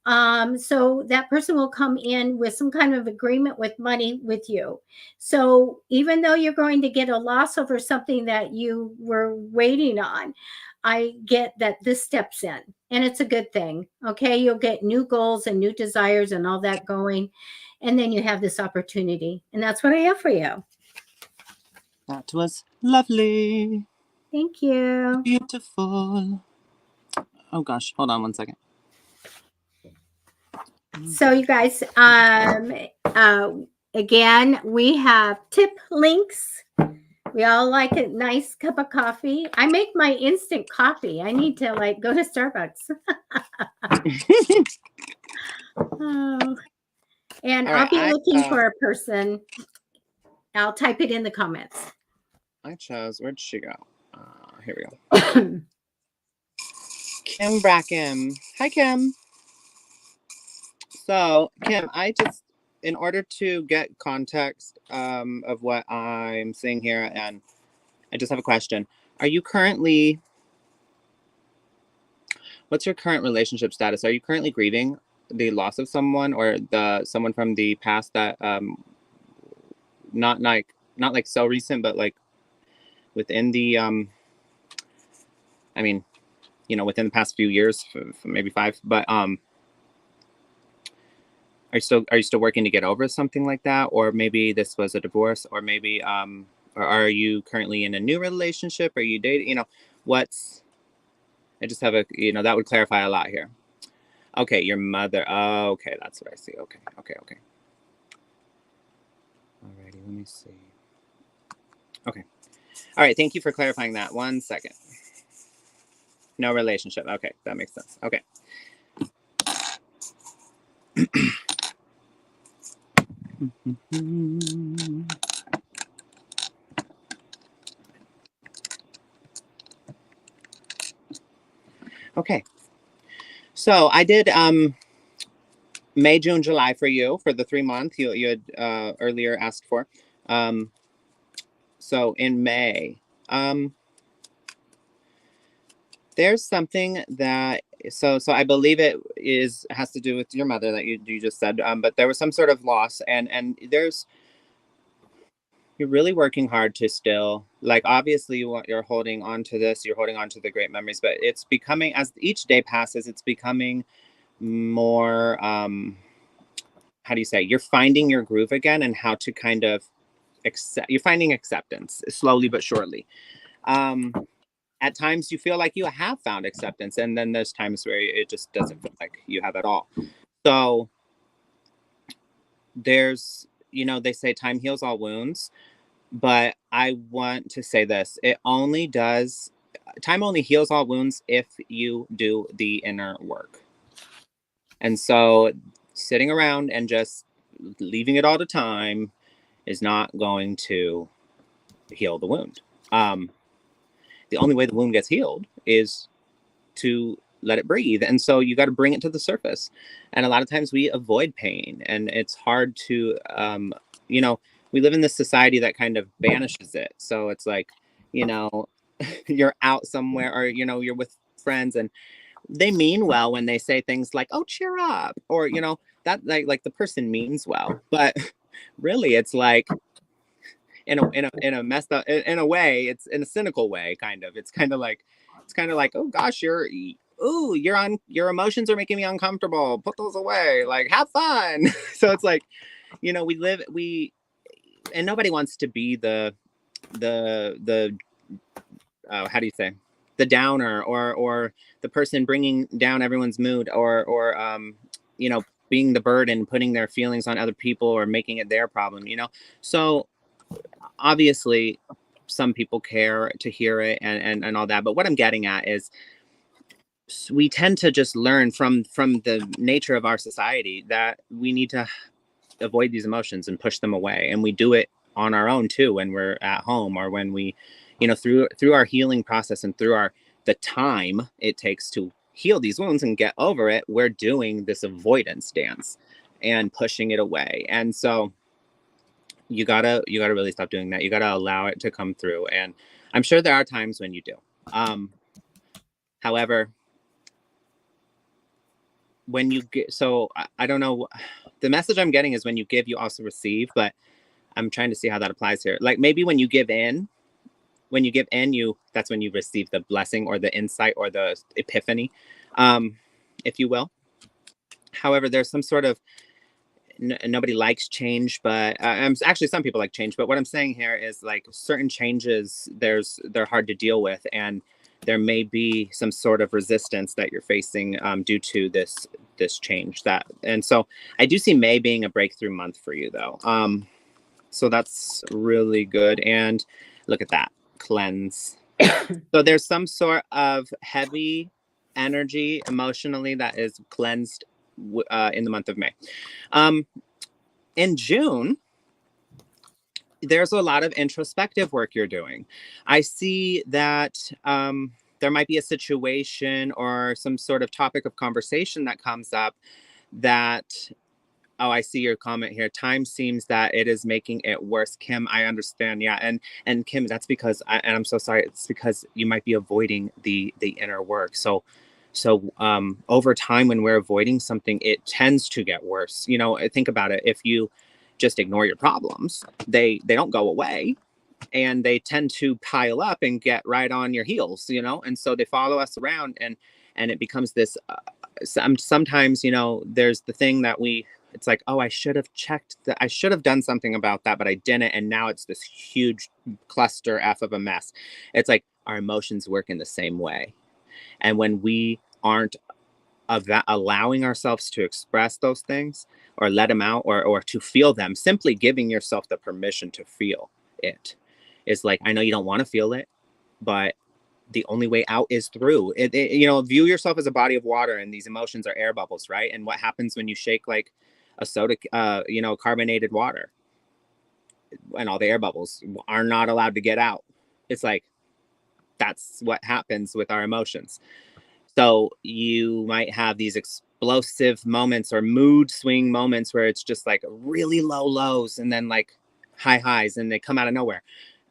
So that person will come in with some kind of agreement with money with you. So even though you're going to get a loss over something that you were waiting on, I get that this steps in, and it's a good thing. Okay. You'll get new goals and new desires and all that going. And then you have this opportunity. And that's what I have for you. That was lovely. Thank you. Beautiful. Oh gosh, hold on one second. So you guys, again, we have tip links. We all like a nice cup of coffee. I make my instant coffee. I need to like go to Starbucks. Oh. And All I'll right, be looking for a person. I'll type it in the comments. I chose, where'd she go? Here we go. Kim Bracken. Hi, Kim. So, Kim, in order to get context of what I'm seeing here, and I just have a question. Are you currently, what's your current relationship status? Are you currently grieving the loss of someone or someone from the past that, not like so recent, but like within the, I mean, within the past few years, maybe 5, but, are you still working to get over something like that? Or maybe this was a divorce, or maybe, or are you currently in a new relationship? Are you dating? I just have that would clarify a lot here. Okay, your mother. Oh, okay, that's what I see. Okay. Alrighty, let me see. Okay. All right, thank you for clarifying that. 1 second. No relationship. Okay, that makes sense. Okay. Okay. So I did May, June, July for you for the 3 month you had earlier asked for. So in May, there's something that so I believe it has to do with your mother that you just said. But there was some sort of loss, and you're really working hard to still, like, obviously you're holding on to this, you're holding on to the great memories, but it's becoming, as each day passes, it's becoming more, how do you say, you're finding your groove again, and how to kind of you're finding acceptance slowly but surely. At times you feel like you have found acceptance, and then there's times where it just doesn't feel like you have at all. So there's, they say time heals all wounds, but I want to say this: time only heals all wounds if you do the inner work. And so sitting around and just leaving it all to time is not going to heal the wound. The only way the wound gets healed is to let it breathe. And so you got to bring it to the surface. And a lot of times we avoid pain, and it's hard to, we live in this society that kind of banishes it. So it's like, you're out somewhere, or, you're with friends, and they mean well when they say things like, oh, cheer up, or, that like the person means well, but really it's like, in a messed up, in a way, it's in a cynical way, kind of. It's kind of like, oh gosh, your emotions are making me uncomfortable. Put those away. Like, have fun. So it's like, and nobody wants to be the how do you say, the downer, or the person bringing down everyone's mood, or being the burden, putting their feelings on other people, or making it their problem. So obviously some people care to hear it, and all that, but what I'm getting at is, we tend to just learn from the nature of our society that we need to avoid these emotions and push them away, and we do it on our own too when we're at home, or when we, through our healing process, and through the time it takes to heal these wounds and get over it, we're doing this avoidance dance and pushing it away. And so you gotta really stop doing that. You gotta allow it to come through. And I'm sure there are times when you do. However, when you get, so I don't know, the message I'm getting is when you give, you also receive, but I'm trying to see how that applies here. Like maybe when you give in, that's when you receive the blessing or the insight or the epiphany, if you will. However, there's some sort of, nobody likes change, but actually some people like change. But what I'm saying here is like certain changes, they're hard to deal with, and there may be some sort of resistance that you're facing due to this change. And so I do see May being a breakthrough month for you, though. So that's really good. And look at that, cleanse. So there's some sort of heavy energy emotionally that is cleansed in the month of May. In June, there's a lot of introspective work you're doing. I see that there might be a situation or some sort of topic of conversation that comes up that, oh, I see your comment here. Time seems that it is making it worse. Kim, I understand. Yeah. And Kim, that's because and I'm so sorry. It's because you might be avoiding the inner work. So over time, when we're avoiding something, it tends to get worse. You know, think about it. If you just ignore your problems, they don't go away, and they tend to pile up and get right on your heels, you know, and so they follow us around, and it becomes this sometimes, you know, there's the thing that it's like, oh, I should have checked that, I should have done something about that, but I didn't, and now it's this huge cluster f of a mess. It's like our emotions work in the same way, and when we aren't allowing ourselves to express those things or let them out, or to feel them, simply giving yourself the permission to feel it is like, I know you don't want to feel it, but the only way out is through it. You know, view yourself as a body of water, and these emotions are air bubbles, right? And what happens when you shake like a soda, you know, carbonated water, and all the air bubbles are not allowed to get out? It's like, that's what happens with our emotions. So you might have these explosive moments or mood swing moments where it's just like really low lows and then like high highs, and they come out of nowhere.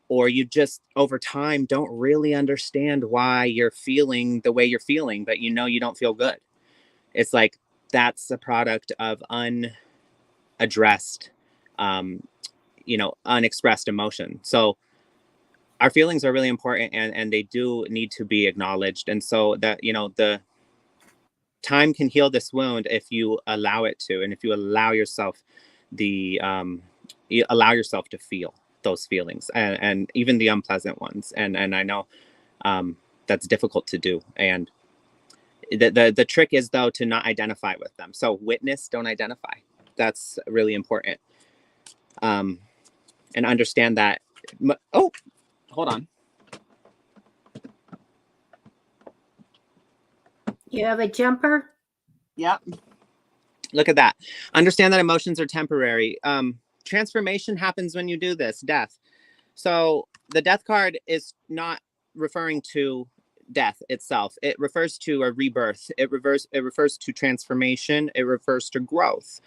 Or you just over time don't really understand why you're feeling the way you're feeling, but you know you don't feel good. It's like that's a product of unaddressed, you know, unexpressed emotion. So our feelings are really important, and they do need to be acknowledged. And so that, you know, the time can heal this wound if you allow it to, and if you allow yourself you allow yourself to feel those feelings, and even the unpleasant ones. And I know that's difficult to do. And the trick is, though, to not identify with them. So witness, don't identify. That's really important. And understand that. Oh, hold on. You have a jumper? Yeah. Look at that. Understand that emotions are temporary. Transformation happens when you do this. Death. So the death card is not referring to death itself. It refers to a rebirth. It refers to transformation. It refers to growth.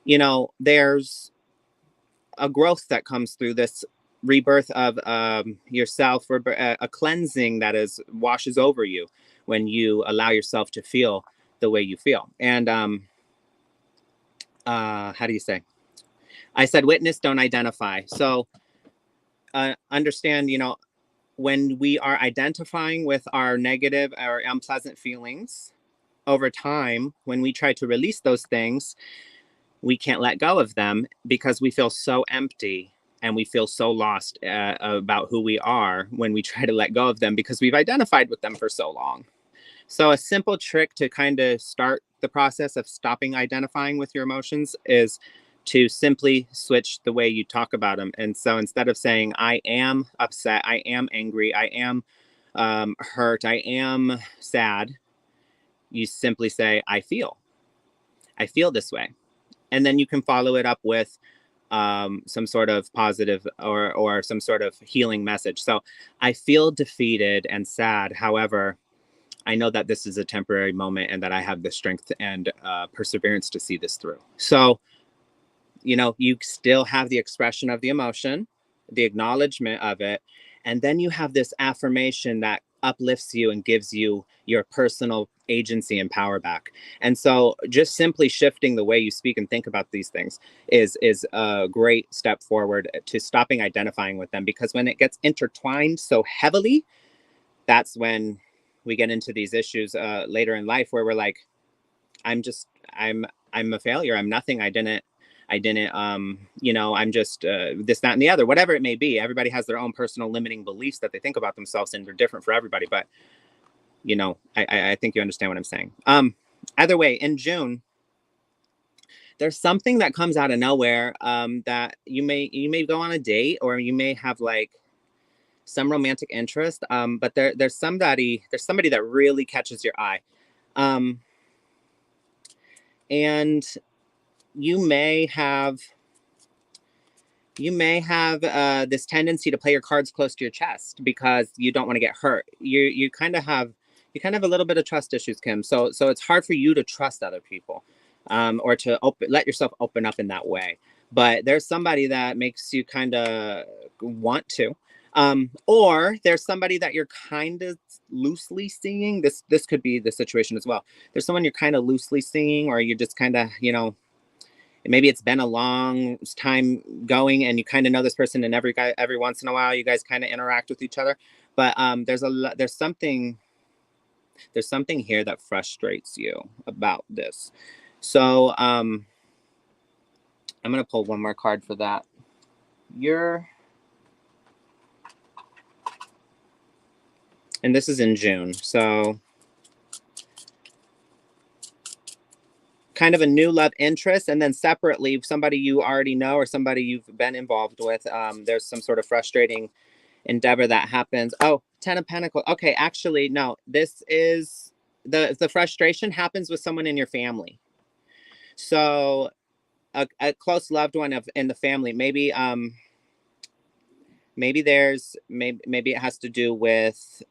You know, there's a growth that comes through this rebirth of yourself, a cleansing that washes over you when you allow yourself to feel the way you feel. And how do you say? I said witness, don't identify. So understand, you know, when we are identifying with our negative or unpleasant feelings, over time, when we try to release those things, we can't let go of them because we feel so empty, and we feel so lost about who we are when we try to let go of them, because we've identified with them for so long. So a simple trick to kind of start the process of stopping identifying with your emotions is to simply switch the way you talk about them. And so instead of saying, I am upset, I am angry, I am hurt, I am sad, you simply say, I feel this way. And then you can follow it up with some sort of positive or some sort of healing message. So I feel defeated and sad. However, I know that this is a temporary moment, and that I have the strength and perseverance to see this through. So, you know, you still have the expression of the emotion, the acknowledgement of it, and then you have this affirmation that uplifts you and gives you your personal agency and power back. And so just simply shifting the way you speak and think about these things is a great step forward to stopping identifying with them, because when it gets intertwined so heavily, that's when we get into these issues later in life where we're like, I'm a failure. I'm nothing. I didn't, I'm just this, that, and the other, whatever it may be. Everybody has their own personal limiting beliefs that they think about themselves, and they're different for everybody. But, I think you understand what I'm saying. Either way, in June, there's something that comes out of nowhere that you may go on a date, or you may have like some romantic interest. But there's somebody that really catches your eye. And you may have this tendency to play your cards close to your chest because you don't want to get hurt. You kind of have a little bit of trust issues, Kim. So it's hard for you to trust other people, or to let yourself open up in that way. But there's somebody that makes you kind of want to, or there's somebody that you're kind of loosely seeing. This could be the situation as well. There's someone you're kind of loosely seeing, or you're just kind of, maybe it's been a long time going and you kind of know this person, and every once in a while you guys kind of interact with each other. But there's something here that frustrates you about this. So I'm going to pull one more card for that. And this is in June. So kind of a new love interest, and then separately somebody you already know or somebody you've been involved with. There's some sort of frustrating endeavor that happens. Oh, 10 of Pentacles. Okay, actually, no. This is the frustration happens with someone in your family. So a close loved one in the family. Maybe maybe it has to do with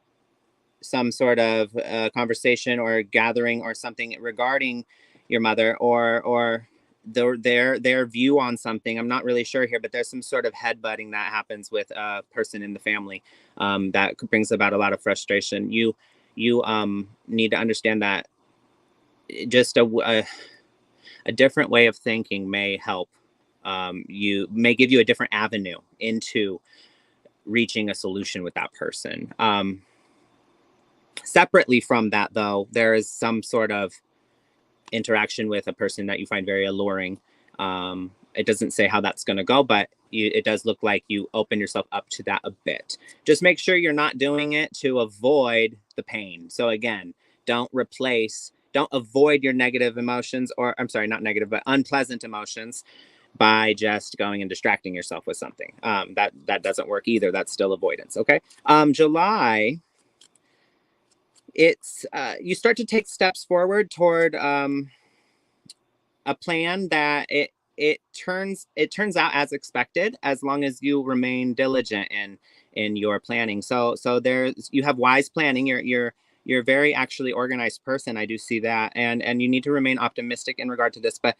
some sort of conversation or gathering or something regarding your mother, or their view on something. I'm not really sure here, but there's some sort of headbutting that happens with a person in the family that brings about a lot of frustration. You need to understand that just a different way of thinking may help. You may give you a different avenue into reaching a solution with that person. Separately from that, though, there is some sort of interaction with a person that you find very alluring. It doesn't say how that's going to go, but it does look like you open yourself up to that a bit. Just make sure you're not doing it to avoid the pain. So again, don't avoid your negative emotions, or I'm sorry, not negative, but unpleasant emotions, by just going and distracting yourself with something. That doesn't work either. That's still avoidance. Okay. July, it's you start to take steps forward toward a plan that it turns out as expected, as long as you remain diligent in your planning. So you have wise planning. You're a very actually organized person. I do see that, and you need to remain optimistic in regard to this, but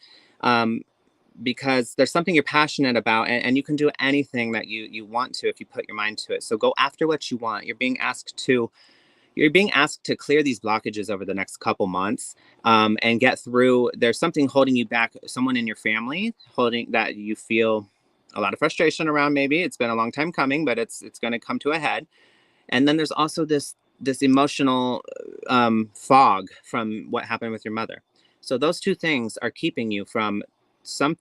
because there's something you're passionate about, and you can do anything that you want to if you put your mind to it. So go after what you want. You're being asked to clear these blockages over the next couple months, and get through. There's something holding you back, someone in your family that you feel a lot of frustration around. Maybe it's been a long time coming, but it's going to come to a head. And then there's also this emotional fog from what happened with your mother. So those two things are keeping you from some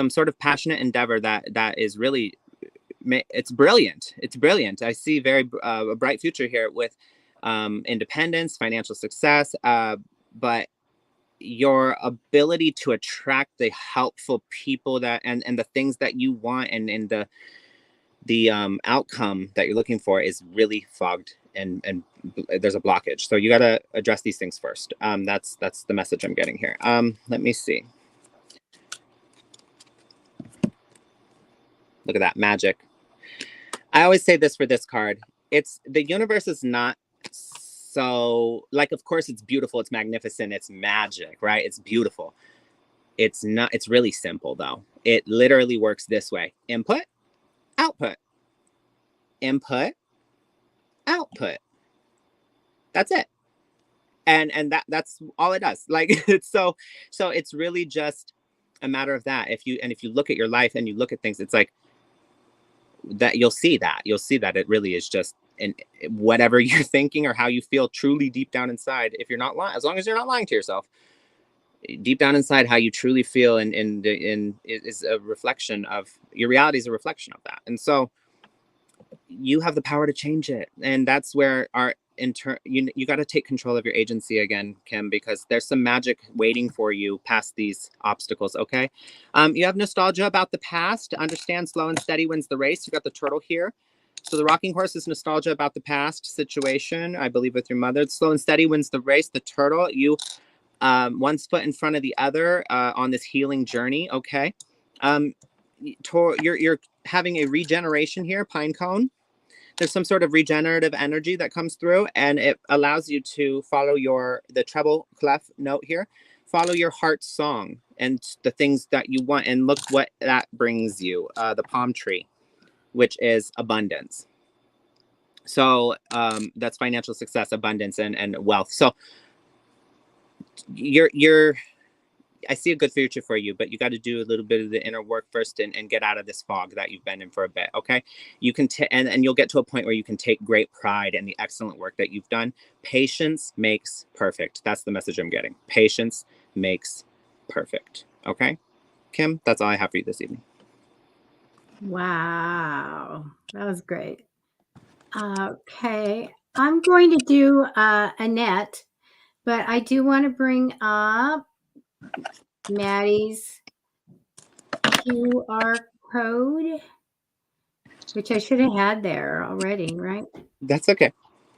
sort of passionate endeavor that is really, it's brilliant. I see a bright future here with independence, financial success, but your ability to attract the helpful people that and the things that you want, and the outcome that you're looking for is really fogged, and there's a blockage. So you got to address these things first. That's the message I'm getting here. Let me see. Look at that magic. I always say this for this card. It's the universe is not so, like, of course it's beautiful, it's magnificent, it's magic, right? It's beautiful. It's not, it's really simple though. It literally works this way. Input, output. Input, output. That's it. and that's all it does. Like it's so it's really just a matter of that. If you look at your life and you look at things, it's like that you'll see that it really is just in whatever you're thinking or how you feel truly deep down inside. If you're not lying, as long as you're not lying to yourself, deep down inside, how you truly feel in is a reflection of your reality, is a reflection of that. And so you have the power to change it, and that's where our you got to take control of your agency again, Kim, because there's some magic waiting for you past these obstacles. Okay. You have nostalgia about the past. Understand slow and steady wins the race. You got the turtle here. So the rocking horse is nostalgia about the past situation, I believe, with your mother. Slow and steady wins the race. The turtle, you one foot in front of the other on this healing journey. Okay. um you're having a regeneration here, pine cone. There's some sort of regenerative energy that comes through, and it allows you to follow the treble clef note here, follow your heart's song and the things that you want, and look what that brings you. The palm tree, which is abundance. So that's financial success, abundance, and wealth. So you're I see a good future for you, but you got to do a little bit of the inner work first, and get out of this fog that you've been in for a bit. Okay. You can, and you'll get to a point where you can take great pride in the excellent work that you've done. Patience makes perfect. That's the message I'm getting. Patience makes perfect. Okay. Kim, that's all I have for you this evening. Wow, that was great. Okay, I'm going to do Annette, but I do want to bring up Maddie's QR code, which I should have had there already, right? That's okay.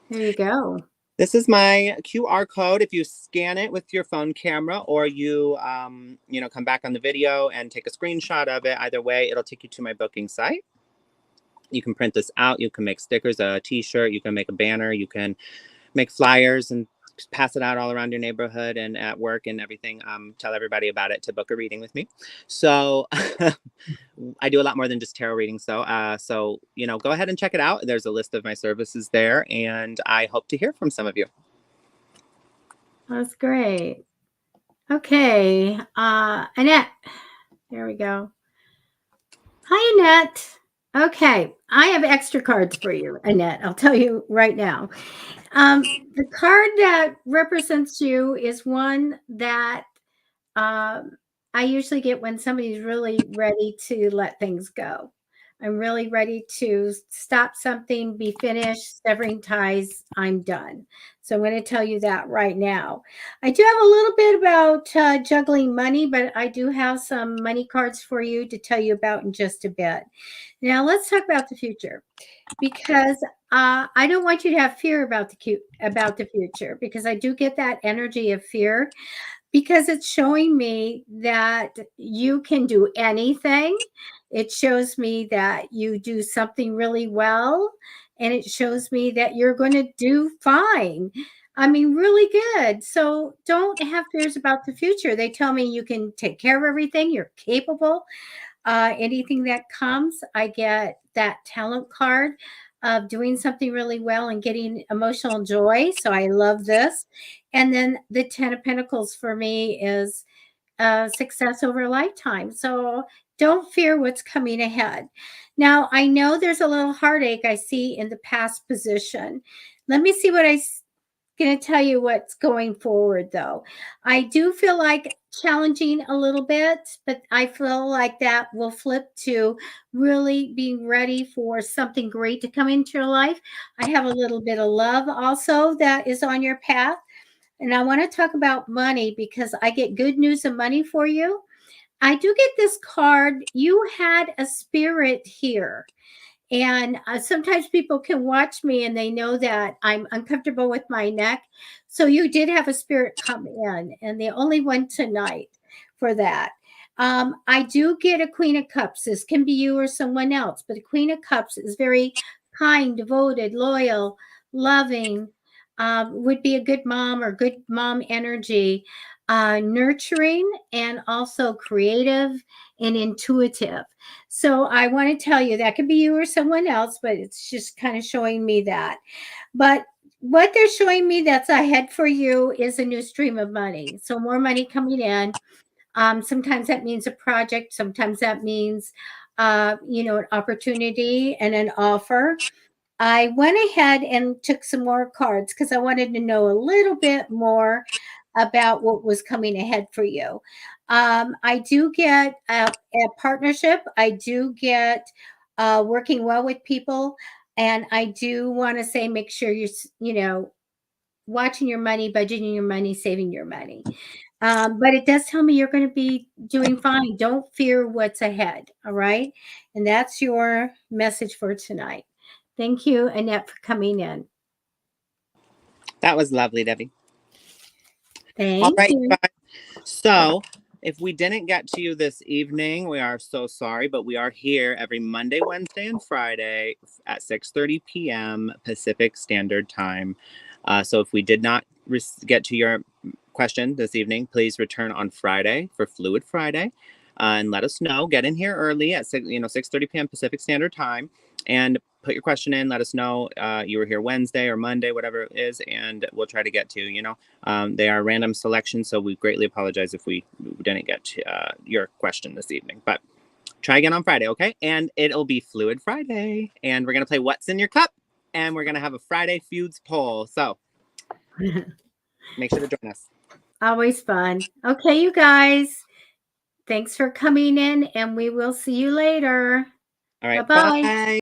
There you go. This is my QR code. If you scan it with your phone camera, or you, come back on the video and take a screenshot of it, either way, it'll take you to my booking site. You can print this out. You can make stickers, a t-shirt. You can make a banner. You can make flyers and pass it out all around your neighborhood and at work and everything. Tell everybody about it to book a reading with me. So I do a lot more than just tarot readings. So go ahead and check it out. There's a list of my services there, and I hope to hear from some of you. That's great. Okay, Annette. There we go. Hi, Annette. Okay, I have extra cards for you, Annette. I'll tell you right now. The card that represents you is one that I usually get when somebody's really ready to let things go. I'm really ready to stop something, be finished, severing ties, I'm done. So I'm going to tell you that right now. I do have a little bit about juggling money, but I do have some money cards for you to tell you about in just a bit. Now let's talk about the future, because I don't want you to have fear about the future, because I do get that energy of fear, because it's showing me that you can do anything. It shows me that you do something really well, and it shows me that you're going to do fine. I mean, really good. So don't have fears about the future. They tell me you can take care of everything, you're capable. Anything that comes, I get that talent card of doing something really well and getting emotional joy. So I love this. And then the 10 of Pentacles for me is success over a lifetime. So don't fear what's coming ahead. Now, I know there's a little heartache I see in the past position. Let me see what I going to tell you what's going forward, though. I do feel like challenging a little bit, but I feel like that will flip to really being ready for something great to come into your life. I have a little bit of love also that is on your path. And I want to talk about money, because I get good news of money for you. I do get this card. You had a spirit here. And sometimes people can watch me and they know that I'm uncomfortable with my neck. So you did have a spirit come in, and the only one tonight for that. I do get a Queen of Cups. This can be you or someone else, but a Queen of Cups is very kind, devoted, loyal, loving, would be a good mom or good mom energy, nurturing, and also creative and intuitive. So I want to tell you that could be you or someone else, but it's just kind of showing me that. But what they're showing me that's ahead for you is a new stream of money. So more money coming in. Sometimes that means a project. Sometimes that means, an opportunity and an offer. I went ahead and took some more cards because I wanted to know a little bit more about what was coming ahead for you. I do get a partnership. I do get working well with people. And I do want to say, make sure you're watching your money, budgeting your money, saving your money. But it does tell me you're going to be doing fine. Don't fear what's ahead. All right. And that's your message for tonight. Thank you, Annette, for coming in. That was lovely, Debbie. All Thank right, you. guys. So, if we didn't get to you this evening, we are so sorry, but we are here every Monday, Wednesday, and Friday at 6:30 p.m. Pacific Standard Time. So, if we did not get to your question this evening, please return on Friday for Fluid Friday, and let us know. Get in here early at 6:30 p.m. Pacific Standard Time, and put your question in. Let us know you were here Wednesday or Monday, whatever it is, and we'll try to get to you. They are random selections, so we greatly apologize if we didn't get to your question this evening. But try again on Friday, okay? And it'll be Fluid Friday, and we're gonna play What's in Your Cup, and we're gonna have a Friday Feuds poll. So make sure to join us. Always fun. Okay, you guys. Thanks for coming in, and we will see you later. All right, Bye-bye. bye.